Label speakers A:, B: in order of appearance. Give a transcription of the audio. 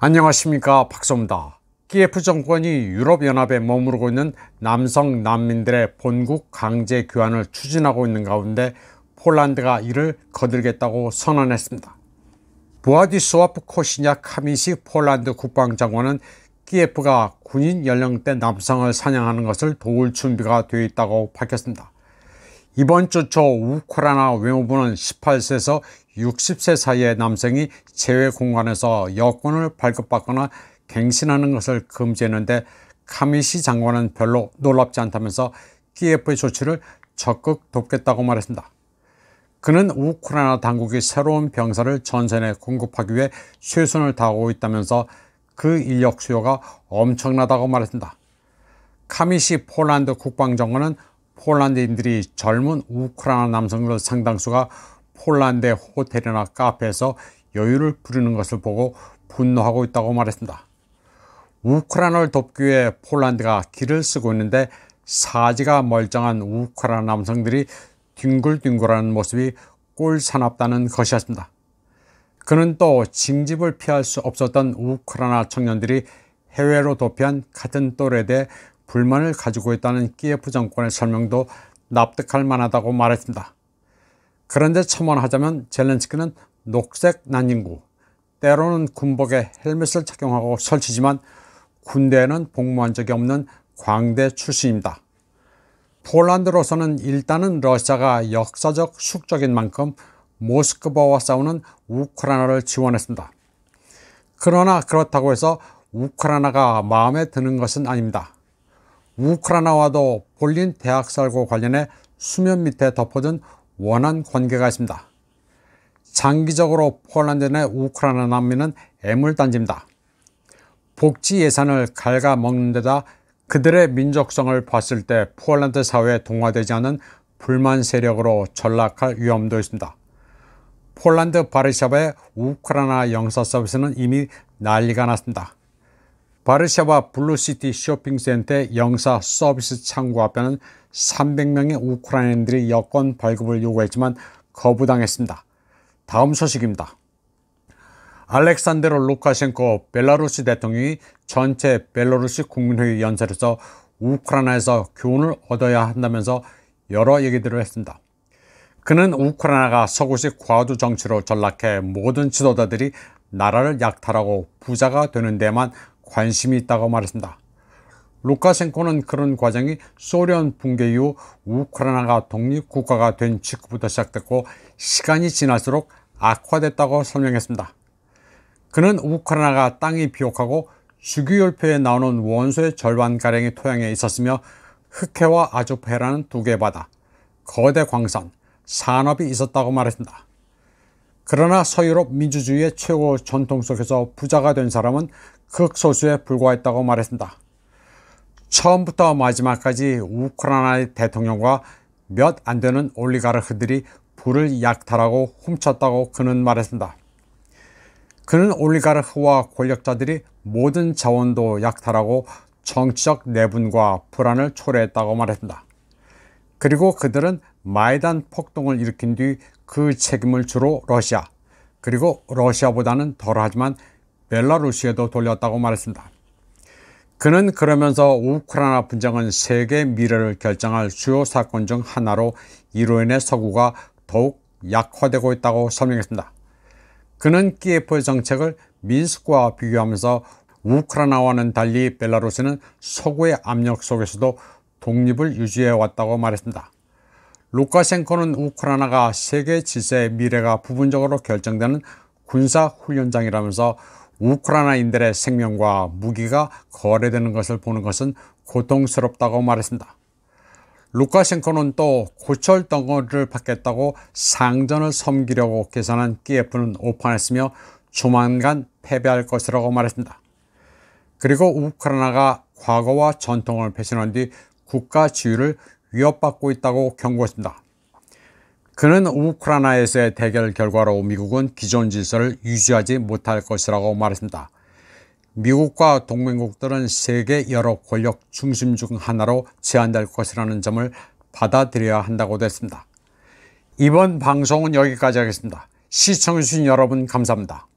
A: 안녕하십니까, 박소입니다. 키예프 정권이 유럽연합에 머무르고 있는 남성 난민들의 본국 강제 귀환을 추진하고 있는 가운데 폴란드가 이를 거들겠다고 선언했습니다. 부아디스와프 코시냐 카미시 폴란드 국방장관은 키예프가 군인 연령대 남성을 사냥하는 것을 도울 준비가 되어 있다고 밝혔습니다. 이번 주 초 우크라이나 외무부는 18세에서 60세 사이의 남성이 제외 공간에서 여권을 발급받거나 갱신하는 것을 금지했는데 카미시 장관은 별로 놀랍지 않다면서 키예프의 조치를 적극 돕겠다고 말했습니다. 그는 우크라이나 당국이 새로운 병사를 전선에 공급하기 위해 최선을 다하고 있다면서 그 인력 수요가 엄청나다고 말했습니다. 카미시 폴란드 국방장관은 폴란드인들이 젊은 우크라이나 남성들 상당수가 폴란드의 호텔이나 카페에서 여유를 부리는 것을 보고 분노하고 있다고 말했습니다. 우크라이나를 돕기 위해 폴란드가 길을 쓰고 있는데 사지가 멀쩡한 우크라이나 남성들이 뒹굴뒹굴하는 모습이 꼴사납다는 것이었습니다. 그는 또 징집을 피할 수 없었던 우크라이나 청년들이 해외로 도피한 같은 또래에 대해 불만을 가지고 있다는 키예프 정권의 설명도 납득할 만하다고 말했습니다. 그런데 첨언하자면 젤렌스키는 녹색 난닝구, 때로는 군복에 헬멧을 착용하고 설치지만 군대에는 복무한 적이 없는 광대 출신입니다. 폴란드로서는 일단은 러시아가 역사적 숙적인 만큼 모스크바와 싸우는 우크라이나를 지원했습니다. 그러나 그렇다고 해서 우크라이나가 마음에 드는 것은 아닙니다. 우크라이나와도 볼린 대학살과 관련해 수면 밑에 덮어둔 원한 관계가 있습니다. 장기적으로 폴란드 내 우크라이나 난민은 애물단지입니다. 복지 예산을 갉아먹는 데다 그들의 민족성을 봤을 때 폴란드 사회에 동화되지 않은 불만 세력으로 전락할 위험도 있습니다. 폴란드 바르샤바의 우크라이나 영사 서비스는 이미 난리가 났습니다. 바르샤바 블루시티 쇼핑센터의 영사 서비스 창구 앞에는 300명의 우크라이나인들이 여권 발급을 요구했지만 거부당했습니다. 다음 소식입니다. 알렉산드로 루카셴코 벨라루스 대통령이 전체 벨라루스 국민회의 연설에서 우크라이나에서 교훈을 얻어야 한다면서 여러 얘기들을 했습니다. 그는 우크라이나가 서구식 과도 정치로 전락해 모든 지도자들이 나라를 약탈하고 부자가 되는 데만 관심이 있다고 말했습니다. 루카셴코는 그런 과정이 소련 붕괴 이후 우크라이나가 독립국가가 된 직후부터 시작됐고 시간이 지날수록 악화됐다고 설명했습니다. 그는 우크라이나가 땅이 비옥하고 주기율표에 나오는 원소의 절반가량이 토양에 있었으며 흑해와 아주페라는 두 개의 바다, 거대 광산, 산업이 있었다고 말했습니다. 그러나 서유럽 민주주의의 최고 전통 속에서 부자가 된 사람은 극소수에 불과했다고 말했습니다. 처음부터 마지막까지 우크라이나의 대통령과 몇 안 되는 올리가르크들이 부를 약탈하고 훔쳤다고 그는 말했습니다. 그는 올리가르크와 권력자들이 모든 자원도 약탈하고 정치적 내분과 불안을 초래했다고 말했습니다. 그리고 그들은 마이단 폭동을 일으킨 뒤 그 책임을 주로 러시아, 그리고 러시아보다는 덜하지만 벨라루시에도 돌렸다고 말했습니다. 그는 그러면서 우크라이나 분쟁은 세계의 미래를 결정할 주요 사건 중 하나로 이로 인해 서구가 더욱 약화되고 있다고 설명했습니다. 그는 키예프의 정책을 민스크와 비교하면서 우크라이나와는 달리 벨라루스는 서구의 압력 속에서도 독립을 유지해 왔다고 말했습니다. 루카셴코는 우크라이나가 세계 질서의 미래가 부분적으로 결정되는 군사훈련장이라면서 우크라이나인들의 생명과 무기가 거래되는 것을 보는 것은 고통스럽다고 말했습니다. 루카셴코는 또 고철 덩어리를 받겠다고 상전을 섬기려고 계산한 키예프는 오판했으며 조만간 패배할 것이라고 말했습니다. 그리고 우크라이나가 과거와 전통을 배신한 뒤 국가 지위를 위협받고 있다고 경고했습니다. 그는 우크라이나에서의 대결 결과로 미국은 기존 질서를 유지하지 못할 것이라고 말했습니다. 미국과 동맹국들은 세계 여러 권력 중심 중 하나로 제한될 것이라는 점을 받아들여야 한다고도 했습니다. 이번 방송은 여기까지 하겠습니다. 시청해주신 여러분 감사합니다.